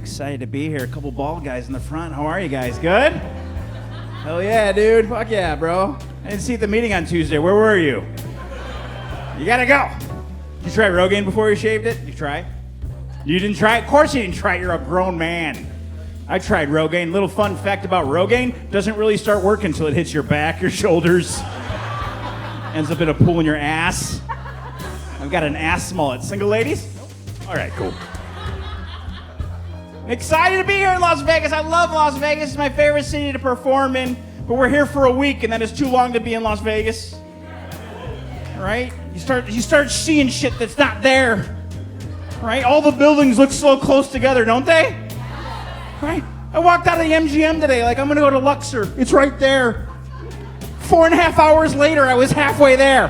Excited to be here. A couple bald guys in the front. How are you guys? Good? Hell yeah, dude. Fuck yeah, bro. I didn't see you at the meeting on Tuesday. Where were you? You gotta go. Did you try Rogaine before you shaved it? Did you try? You didn't try it? Of course you didn't try it. You're a grown man. I tried Rogaine. Little fun fact about Rogaine, doesn't really start working until it hits your back, your shoulders. Ends up in a pool in your ass. I've got an ass mullet. Single ladies? All right, cool. Excited to be here in Las Vegas. I love Las Vegas. It's my favorite city to perform in. But we're here for a week, and that is too long to be in Las Vegas. Right? You start seeing shit that's not there. Right? All the buildings look so close together, don't they? Right? I walked out of the MGM today like I'm going to go to Luxor. It's right there. 4.5 hours later, I was halfway there.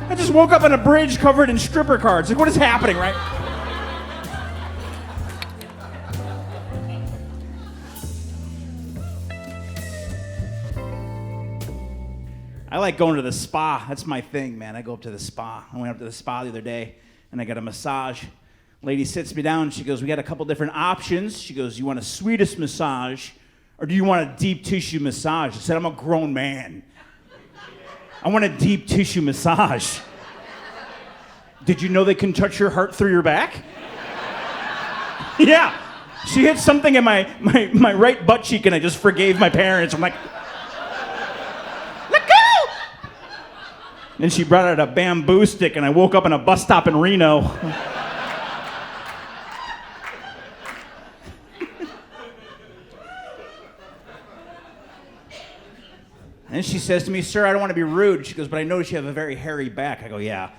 I just woke up on a bridge covered in stripper cards. Like, what is happening, right? I like going to the spa. That's my thing, man. I go up to the spa. I went up to the spa the other day, and I got a massage. Lady sits me down. She goes, we got a couple different options. She goes, you want a Swedish massage, or do you want a deep tissue massage? I said, I'm a grown man. I want a deep tissue massage. Did you know they can touch your heart through your back? Yeah. She hit something in my right butt cheek, and I just forgave my parents. I'm like, let go! Then she brought out a bamboo stick, and I woke up in a bus stop in Reno. And she says to me, sir, I don't want to be rude. She goes, but I notice you have a very hairy back. I go, yeah.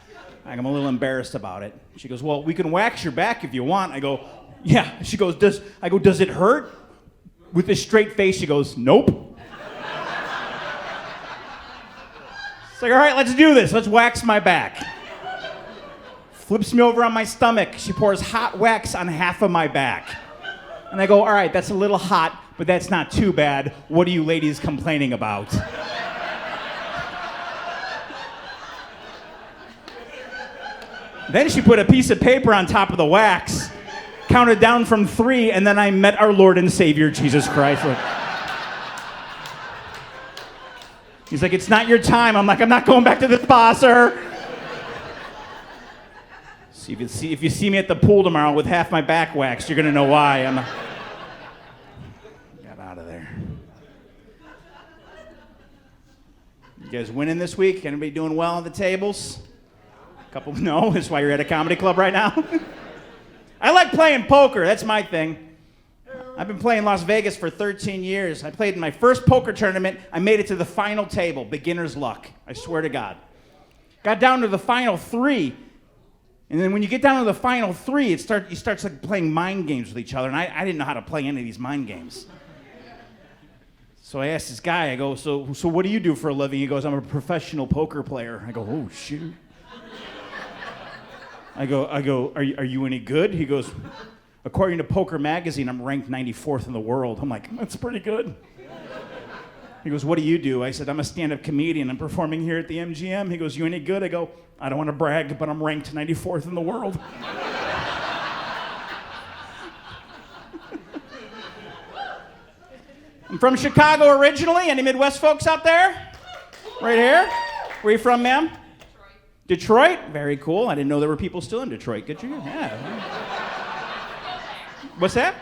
I'm a little embarrassed about it. She goes, well, we can wax your back if you want. I go, yeah. She goes, does it hurt? With a straight face, she goes, nope. It's like, all right, let's do this. Let's wax my back. Flips me over on my stomach. She pours hot wax on half of my back. And I go, all right, that's a little hot, but that's not too bad. What are you ladies complaining about? Then she put a piece of paper on top of the wax, counted down from 3, and then I met our Lord and Savior, Jesus Christ. He's like, it's not your time. I'm like, I'm not going back to the spa, sir. So if you see me at the pool tomorrow with half my back waxed, you're going to know why. Got out of there. You guys winning this week? Anybody doing well on the tables? No? That's why you're at a comedy club right now? I like playing poker. That's my thing. I've been playing Las Vegas for 13 years. I played in my first poker tournament. I made it to the final table. Beginner's luck. I swear to God. Got down to the final 3. And then when you get down to the final 3, you start like playing mind games with each other. And I didn't know how to play any of these mind games. So I asked this guy, I go, so what do you do for a living? He goes, I'm a professional poker player. I go, oh, shoot. I go, are you any good? He goes, according to Poker Magazine, I'm ranked 94th in the world. I'm like, that's pretty good. He goes, what do you do? I said, I'm a stand-up comedian. I'm performing here at the MGM. He goes, you any good? I go, I don't want to brag, but I'm ranked 94th in the world. I'm from Chicago originally. Any Midwest folks out there? Right here? Where are you from, ma'am? Detroit? Very cool. I didn't know there were people still in Detroit. Good for you. Yeah. What's that?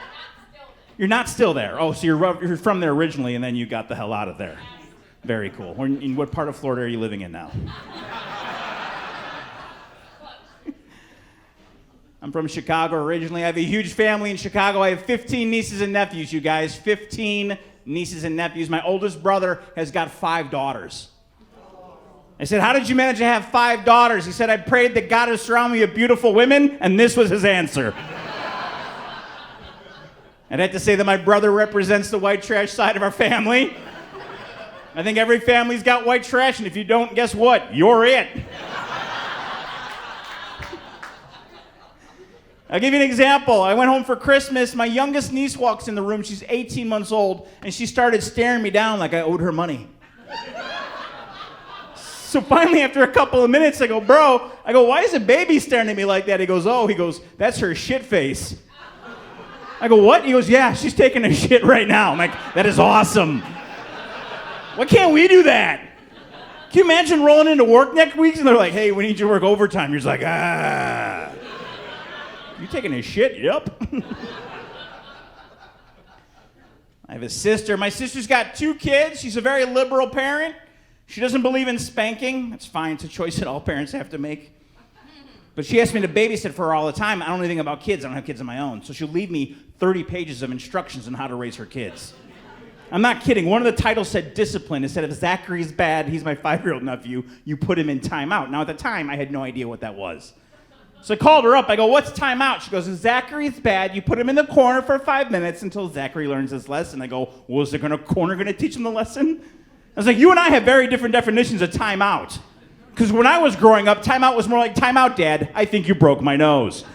You're not still there. Oh, so you're from there originally, and then you got the hell out of there. Very cool. In what part of Florida are you living in now? I'm from Chicago originally. I have a huge family in Chicago. I have 15 nieces and nephews, you guys. 15 nieces and nephews. My oldest brother has got 5 daughters. I said, how did you manage to have 5 daughters? He said, I prayed that God would surround me with beautiful women, and this was his answer. I'd have to say that my brother represents the white trash side of our family. I think every family's got white trash, and if you don't, guess what? You're it. I'll give you an example. I went home for Christmas. My youngest niece walks in the room. She's 18 months old, and she started staring me down like I owed her money. So finally, after a couple of minutes, I go, bro, why is a baby staring at me like that? He goes, that's her shit face. I go, what? He goes, yeah, she's taking a shit right now. I'm like, that is awesome. Why can't we do that? Can you imagine rolling into work next week and they're like, hey, we need you to work overtime. You're just like, you taking a shit? Yep. I have a sister. My sister's got 2 kids. She's a very liberal parent. She doesn't believe in spanking. That's fine. It's a choice that all parents have to make. But she asked me to babysit for her all the time. I don't know anything about kids. I don't have kids of my own. So she'll leave me 30 pages of instructions on how to raise her kids. I'm not kidding. One of the titles said discipline. It said if Zachary's bad, he's my 5-year-old nephew, you put him in timeout. Now at the time, I had no idea what that was. So I called her up. I go, what's timeout? She goes, if Zachary's bad, you put him in the corner for 5 minutes until Zachary learns his lesson. I go, well, is the corner going to teach him the lesson? I was like, you and I have very different definitions of timeout. Because when I was growing up, timeout was more like, timeout, Dad. I think you broke my nose.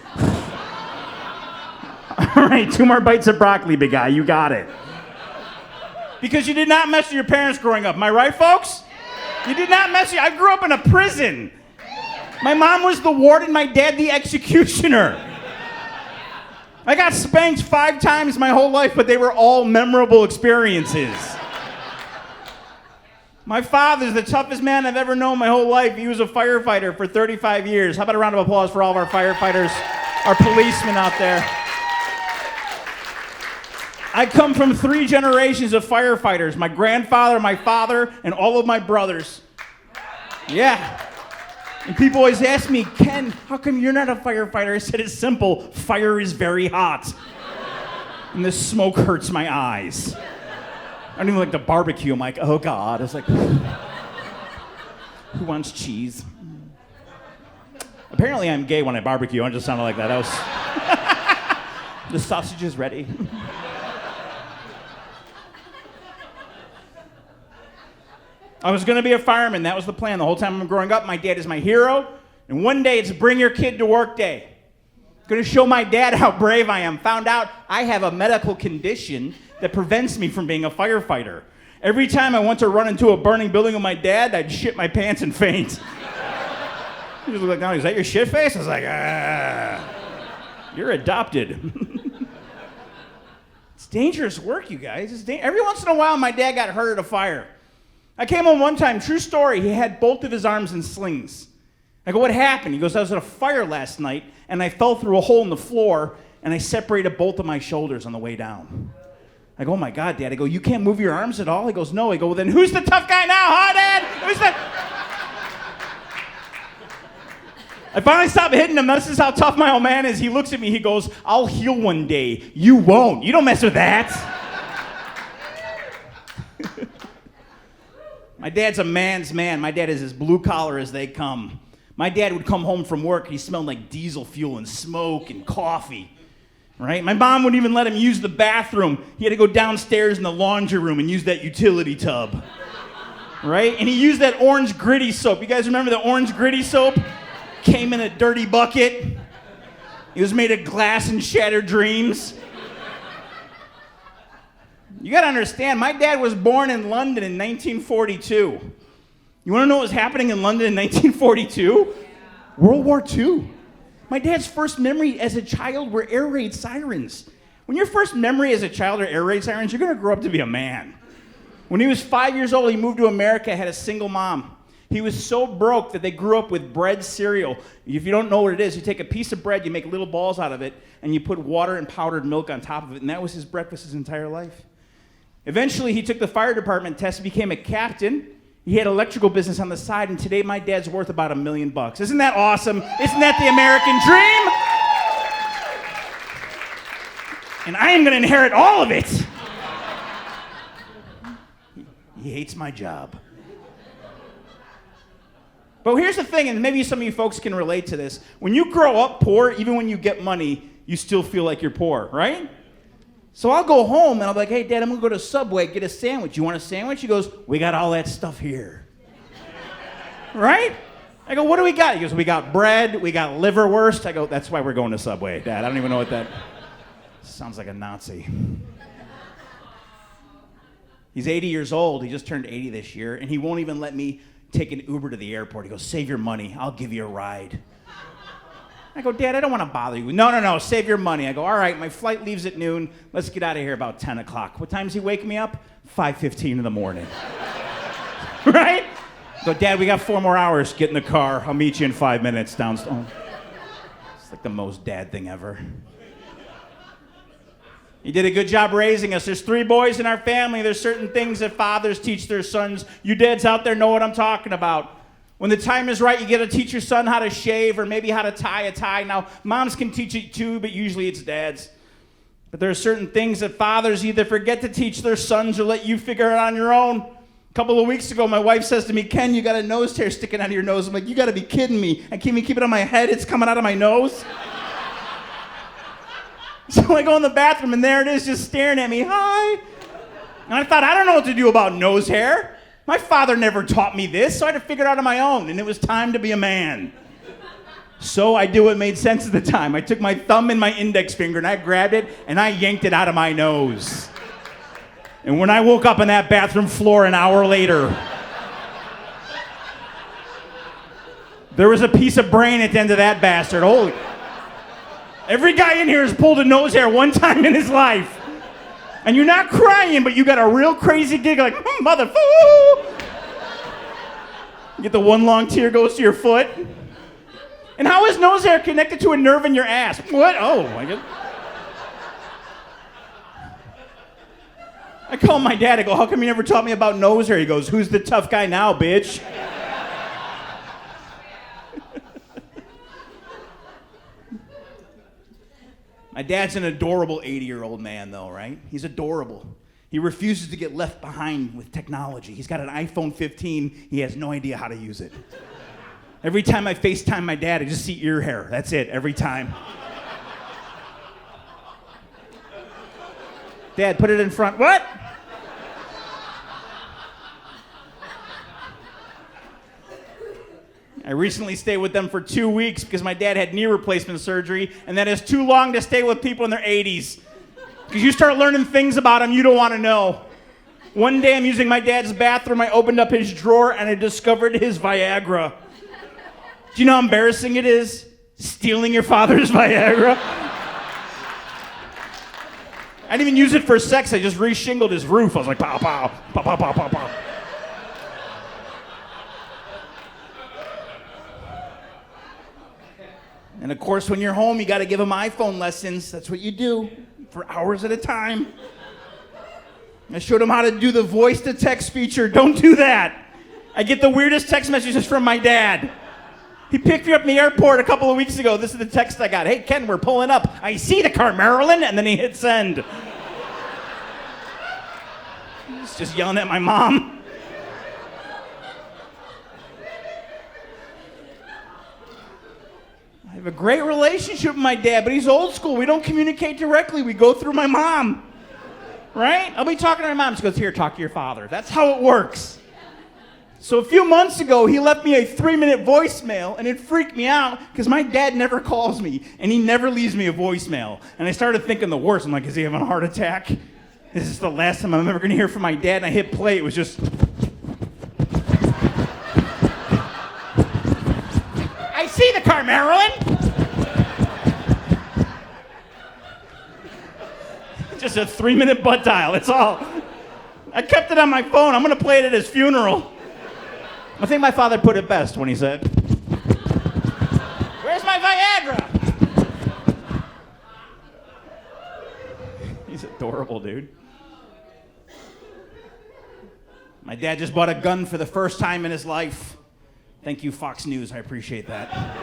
All right, 2 more bites of broccoli, big guy. You got it. Because you did not mess with your parents growing up. Am I right, folks? You did not mess with... I grew up in a prison. My mom was the warden, my dad the executioner. I got spanked 5 times my whole life, but they were all memorable experiences. My father's the toughest man I've ever known my whole life. He was a firefighter for 35 years. How about a round of applause for all of our firefighters, our policemen out there? I come from 3 generations of firefighters. My grandfather, my father, and all of my brothers. Yeah. And people always ask me, Ken, how come you're not a firefighter? I said, it's simple. Fire is very hot. And the smoke hurts my eyes. I don't even like the barbecue. I'm like, oh, God. I was like, who wants cheese? Apparently, I'm gay when I barbecue. I just sounded like that. The sausage is ready. I was going to be a fireman. That was the plan. The whole time I'm growing up, my dad is my hero. And one day, it's bring your kid to work day. Going to show my dad how brave I am. Found out I have a medical condition that prevents me from being a firefighter. Every time I went to run into a burning building with my dad, I'd shit my pants and faint. He was like, is that your shit face? I was like, you're adopted. It's dangerous work, you guys. Every once in a while, my dad got hurt at a fire. I came home one time, true story, he had both of his arms in slings. I go, what happened? He goes, I was at a fire last night, and I fell through a hole in the floor, and I separated both of my shoulders on the way down. I go, oh my God, Dad. I go, you can't move your arms at all? He goes, no. I go, well, then who's the tough guy now, huh, Dad? Who's the... I finally stopped hitting him. This is how tough my old man is. He looks at me, he goes, I'll heal one day. You won't. You don't mess with that. My dad's a man's man. My dad is as blue collar as they come. My dad would come home from work, he smelled like diesel fuel and smoke and coffee. Right? My mom wouldn't even let him use the bathroom. He had to go downstairs in the laundry room and use that utility tub. Right? And he used that orange gritty soap. You guys remember the orange gritty soap? Came in a dirty bucket. It was made of glass and shattered dreams. You gotta understand, my dad was born in London in 1942. You wanna know what was happening in London in 1942? World War II. My dad's first memory as a child were air raid sirens. When your first memory as a child are air raid sirens, you're going to grow up to be a man. When he was 5 years old, he moved to America, had a single mom. He was so broke that they grew up with bread cereal. If you don't know what it is, you take a piece of bread, you make little balls out of it, and you put water and powdered milk on top of it, and that was his breakfast his entire life. Eventually, he took the fire department test, became a captain. He had electrical business on the side, and today my dad's worth about $1 million. Isn't that awesome? Isn't that the American dream? And I am going to inherit all of it. He hates my job. But here's the thing, and maybe some of you folks can relate to this. When you grow up poor, even when you get money, you still feel like you're poor, right? So I'll go home and I'll be like, hey, Dad, I'm going to go to Subway, get a sandwich. You want a sandwich? He goes, we got all that stuff here. Right? I go, what do we got? He goes, we got bread, we got liverwurst. I go, that's why we're going to Subway, Dad. I don't even know what that... Sounds like a Nazi. He's 80 years old. He just turned 80 this year, and he won't even let me take an Uber to the airport. He goes, save your money. I'll give you a ride. I go, Dad, I don't want to bother you. No, save your money. I go, all right, my flight leaves at noon. Let's get out of here about 10 o'clock. What time's he wake me up? 5:15 in the morning. Right? I go, Dad, we got 4 more hours. Get in the car. I'll meet you in 5 minutes downstairs. It's like the most dad thing ever. He did a good job raising us. There's 3 boys in our family. There's certain things that fathers teach their sons. You dads out there know what I'm talking about. When the time is right, you get to teach your son how to shave or maybe how to tie a tie. Now, moms can teach it too, but usually it's dads. But there are certain things that fathers either forget to teach their sons or let you figure it on your own. A couple of weeks ago, my wife says to me, Ken, you got a nose hair sticking out of your nose. I'm like, you got to be kidding me. I can't even keep it on my head. It's coming out of my nose. So I go in the bathroom, and there it is just staring at me. Hi. And I thought, I don't know what to do about nose hair. My father never taught me this, so I had to figure it out on my own, and it was time to be a man. So I did what made sense at the time. I took my thumb and my index finger, and I grabbed it, and I yanked it out of my nose. And when I woke up on that bathroom floor an hour later, there was a piece of brain at the end of that bastard. Holy... Every guy in here has pulled a nose hair one time in his life. And you're not crying, but you got a real crazy giggle like, motherfucker. You get the one long tear goes to your foot. And how is nose hair connected to a nerve in your ass? What? Oh, my God. I call my dad, I go, how come you never taught me about nose hair? He goes, who's the tough guy now, bitch? My dad's an adorable 80-year-old man, though, right? He's adorable. He refuses to get left behind with technology. He's got an iPhone 15. He has no idea how to use it. Every time I FaceTime my dad, I just see ear hair. That's it, every time. Dad, put it in front. What? I recently stayed with them for 2 weeks because my dad had knee replacement surgery, and that is too long to stay with people in their 80s. Because you start learning things about them you don't want to know. One day I'm using my dad's bathroom, I opened up his drawer, and I discovered his Viagra. Do you know how embarrassing it is? Stealing your father's Viagra? I didn't even use it for sex, I just re-shingled his roof. I was like, pow, pow, pow, pow, pow, pow, pow. And of course, when you're home, you got to give them iPhone lessons. That's what you do for hours at a time. I showed him how to do the voice to text feature. Don't do that. I get the weirdest text messages from my dad. He picked me up in the airport a couple of weeks ago. This is the text I got. Hey, Ken, we're pulling up. I see the car, Marilyn. And then he hit send. He's just yelling at my mom. I have a great relationship with my dad, but he's old school. We don't communicate directly. We go through my mom, right? I'll be talking to my mom. She goes, here, talk to your father. That's how it works. So a few months ago, he left me a 3-minute voicemail, and it freaked me out because my dad never calls me, and he never leaves me a voicemail. And I started thinking the worst. I'm like, is he having a heart attack? This is the last time I'm ever going to hear from my dad. And I hit play. It was just... I see the car, Marilyn. Just a 3-minute butt dial, that's all. I kept it on my phone. I'm going to play it at his funeral. I think my father put it best when he said, where's my Viagra? He's adorable, dude. My dad just bought a gun for the first time in his life. Thank you, Fox News. I appreciate that.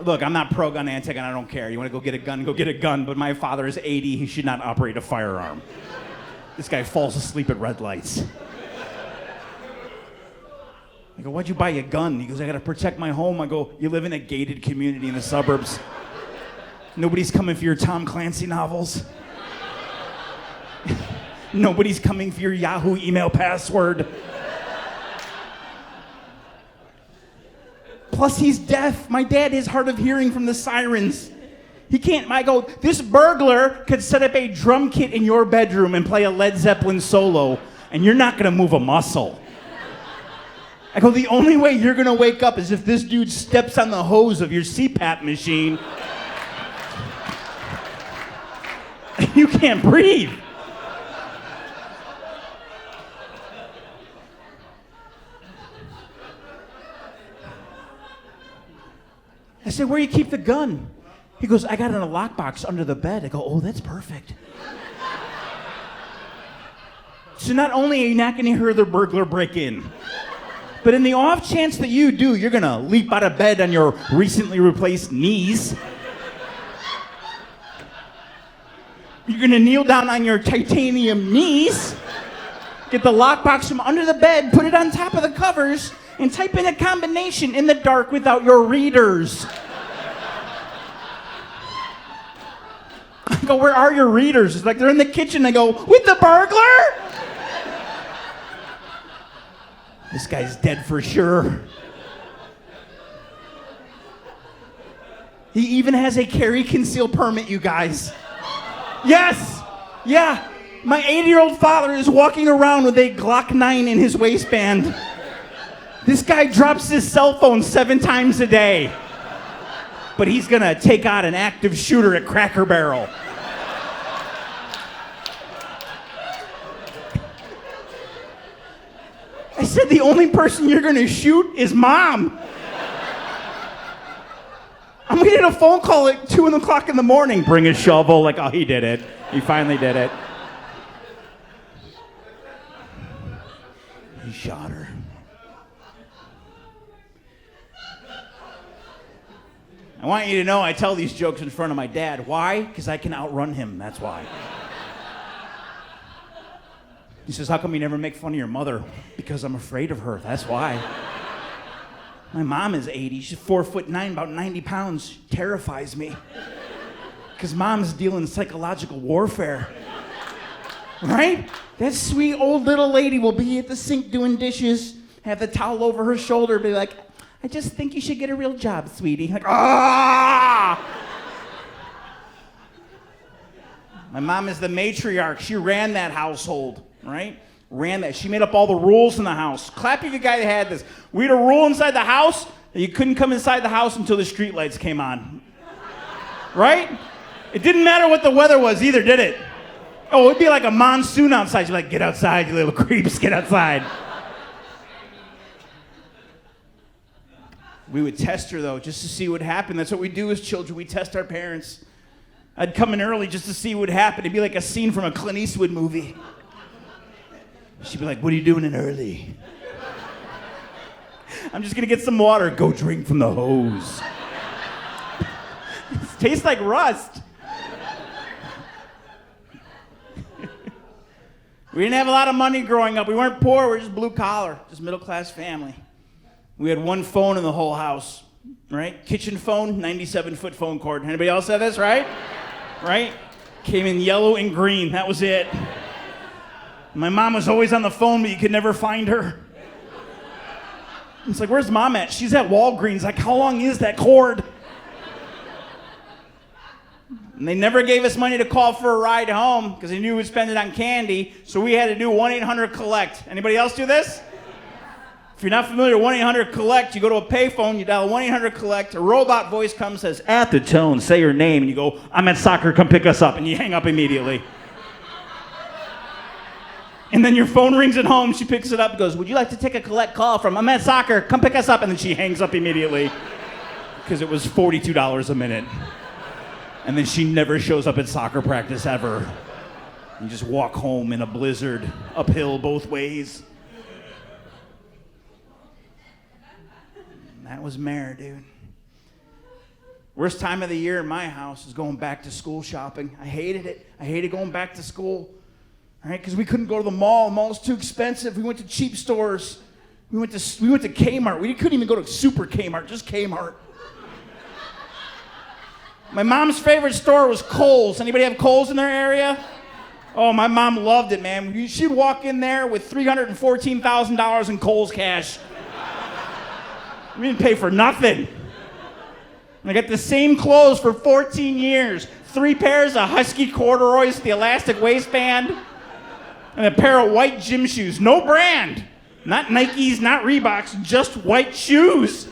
Look, I'm not pro-gun, anti-gun. I don't care. You want to go get a gun. But my father is 80. He should not operate a firearm. This guy falls asleep at red lights. I go, why'd you buy a gun? He goes, I got to protect my home. I go, you live in a gated community in the suburbs. Nobody's coming for your Tom Clancy novels. Nobody's coming for your Yahoo email password. Plus, he's deaf. My dad is hard of hearing from the sirens. He can't. I go, this burglar could set up a drum kit in your bedroom and play a Led Zeppelin solo, and you're not gonna move a muscle. I go, the only way you're gonna wake up is if this dude steps on the hose of your CPAP machine. You can't breathe. I said, where do you keep the gun? He goes, I got it in a lockbox under the bed. I go, oh, that's perfect. So not only are you not going to hear the burglar break in, but in the off chance that you do, you're going to leap out of bed on your recently replaced knees. You're going to kneel down on your titanium knees, get the lockbox from under the bed, put it on top of the covers, and type in a combination in the dark without your readers. I go, where are your readers? It's like they're in the kitchen. I go, with the burglar? This guy's dead for sure. He even has a carry conceal permit, you guys. Yes! Yeah. My 80-year-old father is walking around with a Glock 9 in his waistband. This guy drops his cell phone 7 times a day. But he's gonna take out an active shooter at Cracker Barrel. I said the only person you're gonna shoot is Mom. I'm getting a phone call at 2 o'clock in the morning. Bring a shovel. Like, oh, he did it. He finally did it. He shot her. I want you to know I tell these jokes in front of my dad. Why? Because I can outrun him. That's why. He says, how come you never make fun of your mother? Because I'm afraid of her. That's why. My mom is 80. She's 4'9", about 90 pounds. She terrifies me. Because Mom's dealing psychological warfare. Right? That sweet old little lady will be at the sink doing dishes, have the towel over her shoulder, be like, I just think you should get a real job, sweetie. Like, ah! My mom is the matriarch. She ran that household, right? Ran that. She made up all the rules in the house. Clap if you guys had this. We had a rule inside the house that you couldn't come inside the house until the streetlights came on. Right? It didn't matter what the weather was either, did it? Oh, it'd be like a monsoon outside. You're like, get outside, you little creeps, get outside. We would test her, though, just to see what happened. That's what we do as children. We test our parents. I'd come in early just to see what would happen. It'd be like a scene from a Clint Eastwood movie. She'd be like, what are you doing in early? I'm just going to get some water. Go drink from the hose. It tastes like rust. We didn't have a lot of money growing up. We weren't poor. We were just blue collar, just middle-class family. We had one phone in the whole house, right? Kitchen phone, 97-foot phone cord. Anybody else have this, right? Right? Came in yellow and green. That was it. My mom was always on the phone, but you could never find her. It's like, where's Mom at? She's at Walgreens. Like, how long is that cord? And they never gave us money to call for a ride home because they knew we'd spend it on candy, so we had to do 1-800-COLLECT. Anybody else do this? If you're not familiar with 1-800-COLLECT, you go to a payphone, you dial 1-800-COLLECT, a robot voice comes, says, at the tone, say your name, and you go, I'm at soccer, come pick us up, and you hang up immediately. And then your phone rings at home, she picks it up and goes, would you like to take a collect call from, I'm at soccer, come pick us up, and then she hangs up immediately because it was $42 a minute. And then she never shows up at soccer practice ever. You just walk home in a blizzard, uphill both ways. That was Mare, dude. Worst time of the year in my house is going back to school shopping. I hated it. I hated going back to school. Right? Because we couldn't go to the mall. The mall's too expensive. We went to cheap stores. We went to Kmart. We couldn't even go to Super Kmart, just Kmart. My mom's favorite store was Kohl's. Anybody have Kohl's in their area? Oh, my mom loved it, man. She'd walk in there with $314,000 in Kohl's cash. We didn't pay for nothing. And I got the same clothes for 14 years. 3 pairs of husky corduroys, the elastic waistband. And a pair of white gym shoes, no brand. Not Nikes, not Reeboks, just white shoes.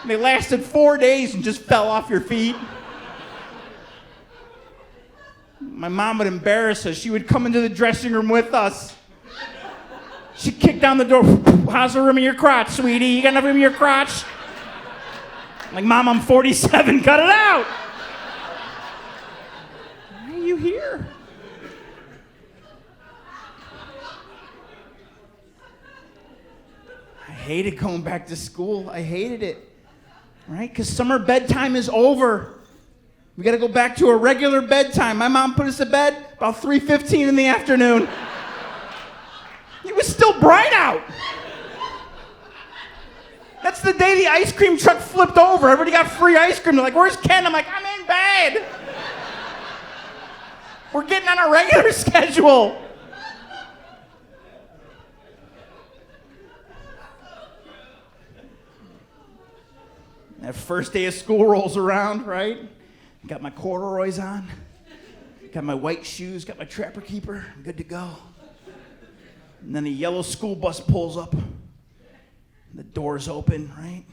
And they lasted 4 days and just fell off your feet. My mom would embarrass us. She would come into the dressing room with us. She'd kick down the door. How's the room in your crotch, sweetie? You got enough room in your crotch? I'm like, Mom, I'm 47. Cut it out. Why are you here? I hated going back to school. I hated it. Right? Because summer bedtime is over. We got to go back to a regular bedtime. My mom put us to bed about 3:15 in the afternoon. It was still bright out. That's the day the ice cream truck flipped over. Everybody got free ice cream. They're like, where's Ken? I'm like, I'm in bed. We're getting on a regular schedule. That first day of school rolls around, right? Got my corduroys on. Got my white shoes. Got my Trapper Keeper. I'm good to go. And then a yellow school bus pulls up. The doors open, right?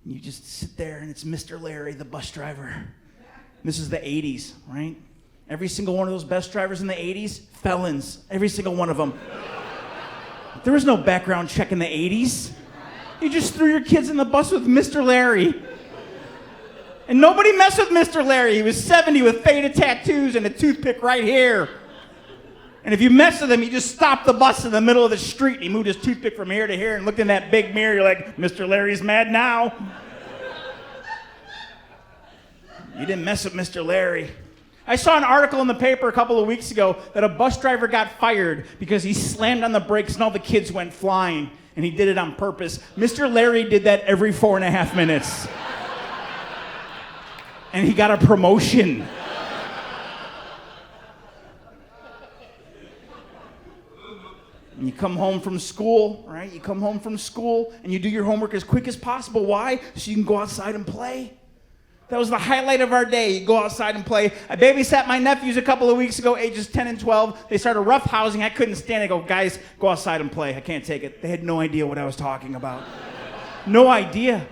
And you just sit there, and it's Mr. Larry, the bus driver. And this is the 80s, right? Every single one of those bus drivers in the 80s, felons. Every single one of them. There was no background check in the 80s. You just threw your kids in the bus with Mr. Larry. And nobody messed with Mr. Larry. He was 70 with faded tattoos and a toothpick right here. And if you messed with him, he just stopped the bus in the middle of the street. He moved his toothpick from here to here and looked in that big mirror. You're like, Mr. Larry's mad now. You didn't mess with Mr. Larry. I saw an article in the paper a couple of weeks ago that a bus driver got fired because he slammed on the brakes and all the kids went flying. And he did it on purpose. Mr. Larry did that every 4.5 minutes. And he got a promotion. And you come home from school, right? You come home from school and you do your homework as quick as possible. Why? So you can go outside and play. That was the highlight of our day. You go outside and play. I babysat my nephews a couple of weeks ago, ages 10 and 12. They started roughhousing. I couldn't stand it. I go, guys, go outside and play. I can't take it. They had no idea what I was talking about. No idea.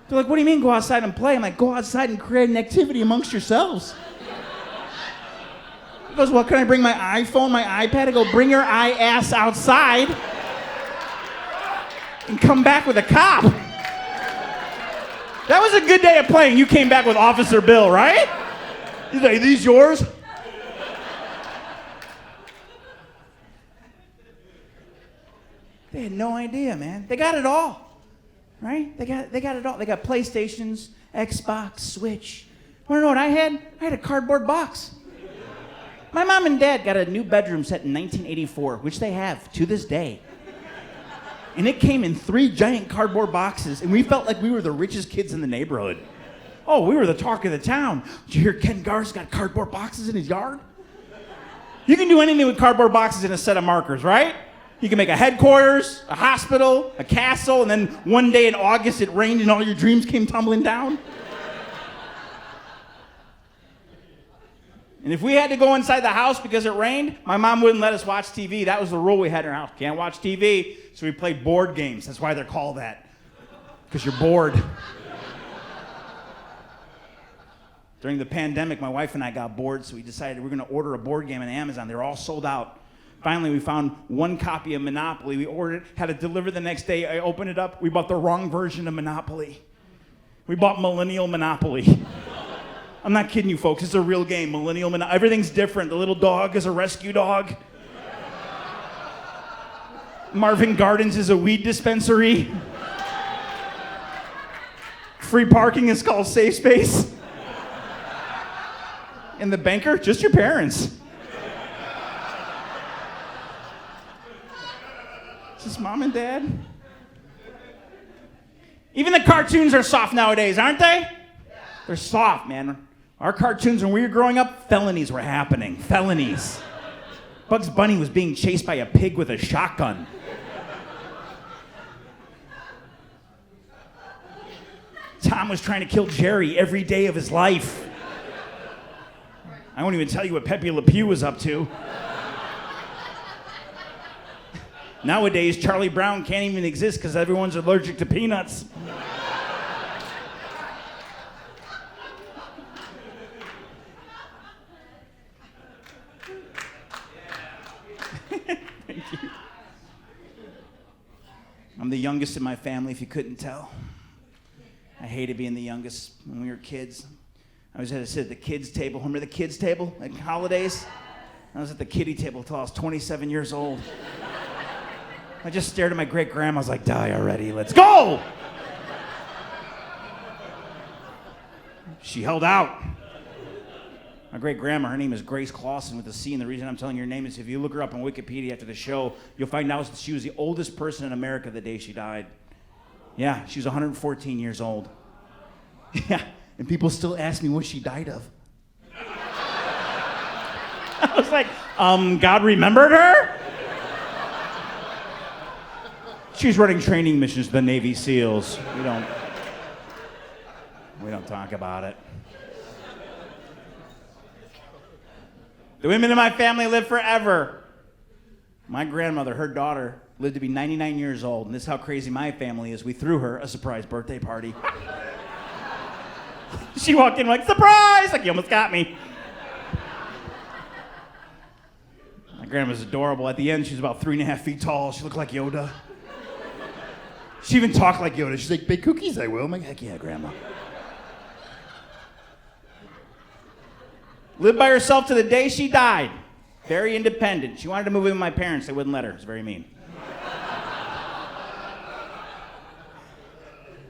They're like, what do you mean go outside and play? I'm like, go outside and create an activity amongst yourselves. He goes, well, can I bring my iPhone, my iPad? I go, bring your ass outside and come back with a cop. That was a good day of playing. You came back with Officer Bill, right? He's like, are these yours? They had no idea, man. They got it all, right? They got it all. They got PlayStations, Xbox, Switch. Want to know what I had? I had a cardboard box. My mom and dad got a new bedroom set in 1984, which they have to this day. And it came in 3 giant cardboard boxes, and we felt like we were the richest kids in the neighborhood. Oh, we were the talk of the town. Did you hear Ken Garr's got cardboard boxes in his yard? You can do anything with cardboard boxes and a set of markers, right? You can make a headquarters, a hospital, a castle, and then one day in August it rained and all your dreams came tumbling down. And if we had to go inside the house because it rained, my mom wouldn't let us watch TV. That was the rule we had in our house. Can't watch TV. So we played board games. That's why they're called that. Because you're bored. During the pandemic, my wife and I got bored, so we decided we're going to order a board game on Amazon. They were all sold out. Finally, we found one copy of Monopoly. We ordered it, had it delivered the next day. I opened it up. We bought the wrong version of Monopoly. We bought Millennial Monopoly. I'm not kidding you, folks. It's a real game. Millennial Monopoly. Everything's different. The little dog is a rescue dog. Marvin Gardens is a weed dispensary. Free parking is called Safe Space. And the banker, just your parents. Is this mom and dad? Even the cartoons are soft nowadays, aren't they? They're soft, man. Our cartoons, when we were growing up, felonies were happening. Felonies. Bugs Bunny was being chased by a pig with a shotgun. Tom was trying to kill Jerry every day of his life. I won't even tell you what Pepe Le Pew was up to. Nowadays, Charlie Brown can't even exist because everyone's allergic to peanuts. Thank you. I'm the youngest in my family, if you couldn't tell. I hated being the youngest when we were kids. I always had to sit at the kids' table. Remember the kids' table at holidays? I was at the kiddie table until I was 27 years old. I just stared at my great-grandma. I was like, die already, let's go! She held out. My great-grandma, her name is Grace Clausen with a C, and the reason I'm telling your name is if you look her up on Wikipedia after the show, you'll find out that she was the oldest person in America the day she died. Yeah, she was 114 years old. Yeah, and people still ask me what she died of. I was like, God remembered her? She's running training missions to the Navy SEALs. We don't talk about it. The women in my family live forever. My grandmother, her daughter, lived to be 99 years old, and this is how crazy my family is. We threw her a surprise birthday party. She walked in like, surprise! Like, you almost got me. My grandma's adorable. At the end, she was about 3.5 feet tall. She looked like Yoda. She even talked like Yoda. She's like, bake cookies, I will. I'm like, heck yeah, Grandma. Lived by herself to the day she died. Very independent. She wanted to move in with my parents. They wouldn't let her. It's very mean.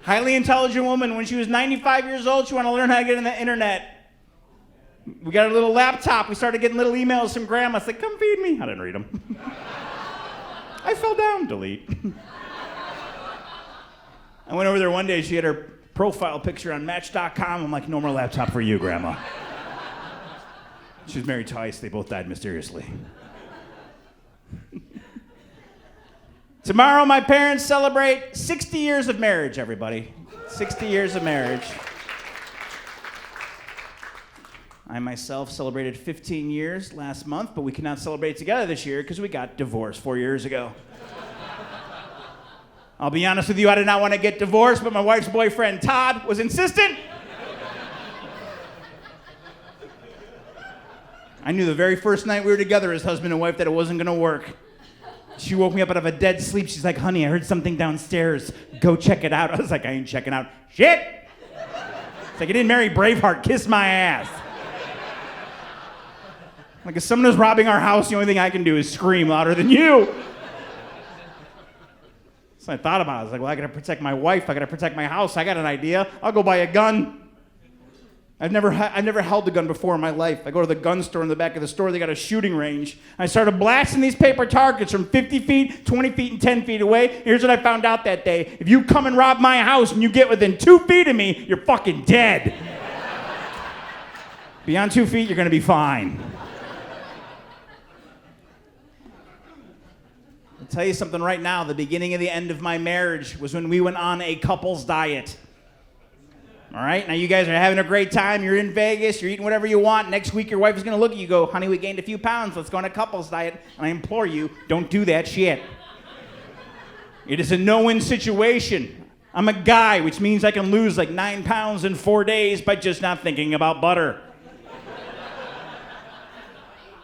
Highly intelligent woman. When she was 95 years old, she wanted to learn how to get on the internet. We got a little laptop. We started getting little emails from Grandma. It's like, come feed me. I didn't read them. I fell down. Delete. I went over there one day. She had her profile picture on Match.com. I'm like, no more laptop for you, Grandma. She was married twice. They both died mysteriously. Tomorrow, my parents celebrate 60 years of marriage, everybody. 60 years of marriage. I myself celebrated 15 years last month, but we cannot celebrate together this year because we got divorced 4 years ago. I'll be honest with you, I did not want to get divorced, but my wife's boyfriend, Todd, was insistent. I knew the very first night we were together as husband and wife that it wasn't going to work. She woke me up out of a dead sleep. She's like, honey, I heard something downstairs. Go check it out. I was like, I ain't checking out shit. It's like, I didn't marry Braveheart. Kiss my ass. Like, if someone is robbing our house, the only thing I can do is scream louder than you. So I thought about it. I was like, well, I got to protect my wife. I got to protect my house. I got an idea. I'll go buy a gun. I've never held a gun before in my life. I go to the gun store in the back of the store. They got a shooting range. I started blasting these paper targets from 50 feet, 20 feet, and 10 feet away. Here's what I found out that day. If you come and rob my house and you get within 2 feet of me, you're fucking dead. Beyond 2 feet, you're going to be fine. I'll tell you something right now. The beginning of the end of my marriage was when we went on a couple's diet. All right, now you guys are having a great time. You're in Vegas. You're eating whatever you want. Next week, your wife is going to look at you and go, honey, we gained a few pounds. Let's go on a couple's diet. And I implore you, don't do that shit. It is a no-win situation. I'm a guy, which means I can lose like 9 pounds in 4 days by just not thinking about butter.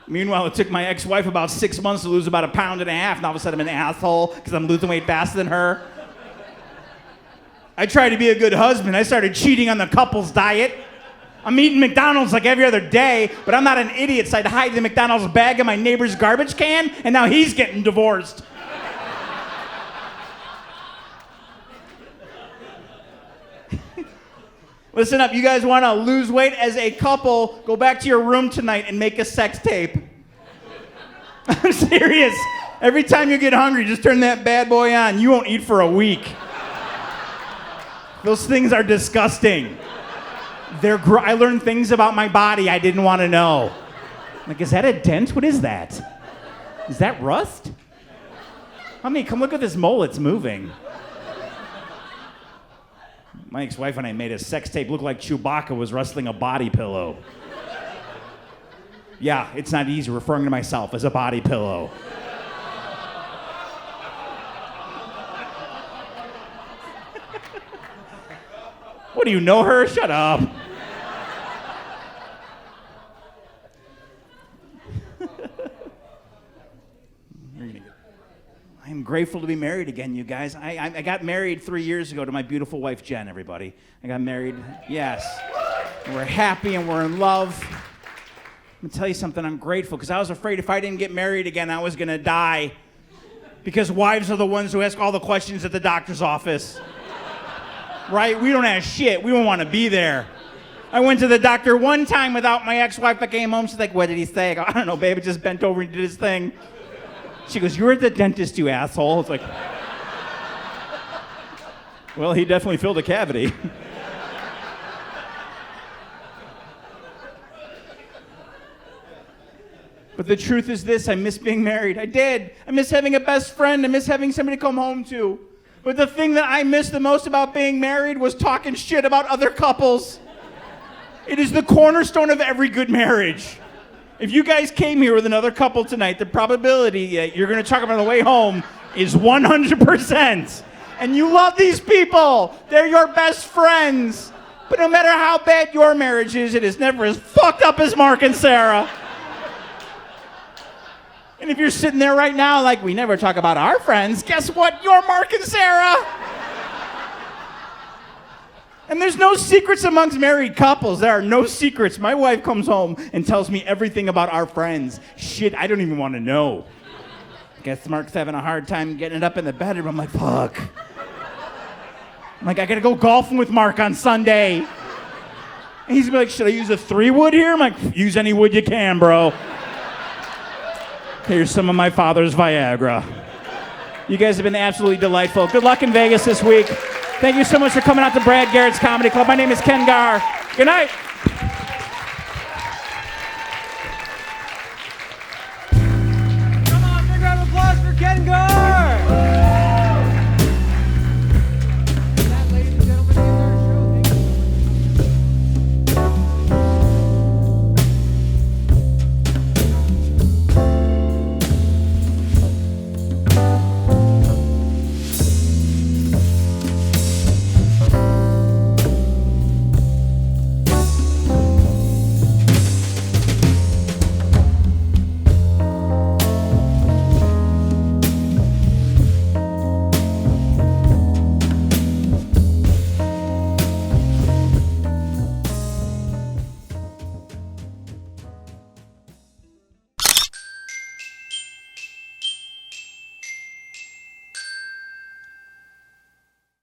Meanwhile, it took my ex-wife about 6 months to lose about 1.5 pounds, and all of a sudden I'm an asshole because I'm losing weight faster than her. I tried to be a good husband. I started cheating on the couple's diet. I'm eating McDonald's like every other day, but I'm not an idiot, so I'd hide the McDonald's bag in my neighbor's garbage can, and now he's getting divorced. Listen up, you guys want to lose weight as a couple, go back to your room tonight and make a sex tape. I'm serious. Every time you get hungry, just turn that bad boy on. You won't eat for a week. Those things are disgusting. I learned things about my body I didn't want to know. Like, is that a dent? What is that? Is that rust? Honey, come look at this mole. It's moving. My ex-wife and I made a sex tape look like Chewbacca was wrestling a body pillow. Yeah, it's not easy referring to myself as a body pillow. What, do you know her? Shut up. I'm grateful to be married again, you guys. I got married 3 years ago to my beautiful wife, Jen, everybody. I got married, yes. We're happy and we're in love. I'm going to tell you something, I'm grateful, because I was afraid if I didn't get married again, I was going to die. Because wives are the ones who ask all the questions at the doctor's office. Right? We don't ask shit. We don't want to be there. I went to the doctor one time without my ex-wife. I came home, she's like, what did he say? I go, I don't know, babe, it just bent over and did his thing. She goes, you were at the dentist, you asshole. It's like, well, he definitely filled a cavity. But the truth is this, I miss being married. I did. I miss having a best friend. I miss having somebody to come home to. But the thing that I miss the most about being married was talking shit about other couples. It is the cornerstone of every good marriage. If you guys came here with another couple tonight, the probability that you're going to talk about on the way home is 100%. And you love these people. They're your best friends. But no matter how bad your marriage is, it is never as fucked up as Mark and Sarah. And if you're sitting there right now like, we never talk about our friends, guess what? You're Mark and Sarah. And there's no secrets amongst married couples. There are no secrets. My wife comes home and tells me everything about our friends. Shit, I don't even want to know. Guess Mark's having a hard time getting it up in the bedroom. I'm like, fuck. I'm like, I gotta go golfing with Mark on Sunday. And he's gonna be like, should I use a 3-wood here? I'm like, use any wood you can, bro. Here's some of my father's Viagra. You guys have been absolutely delightful. Good luck in Vegas this week. Thank you so much for coming out to Brad Garrett's Comedy Club. My name is Ken Garr. Good night.